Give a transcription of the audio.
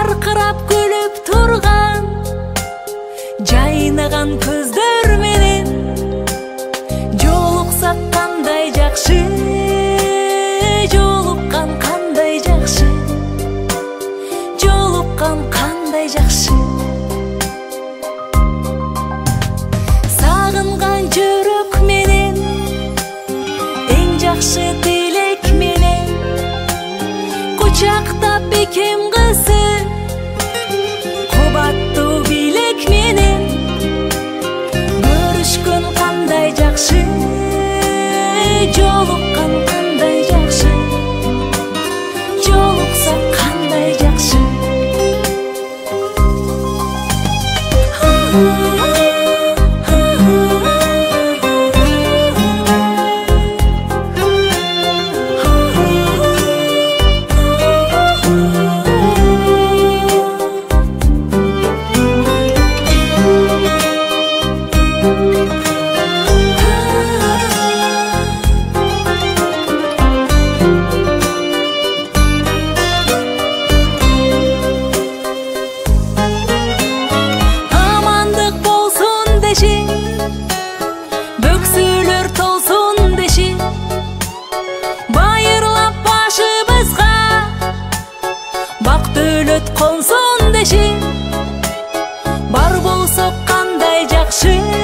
жарқырап күліп тұрған жайнаған көздөр менен жолықсақ қандай жақсы, жолыққан қандай жақсы, жолыққан қандай жақсы. Сағынған жүрек менен ең жақсы тілек менен құшақтап бекем қызы қобаттуу билек менен көрүшкөн кандай жакшы, жолуккан кандай жакшы, жолуксак кандай жакшы. Бөксөлөр толсун деши, байырлап башыбызга бак дөөлөт консун деши, бар болсок кандай жакшы.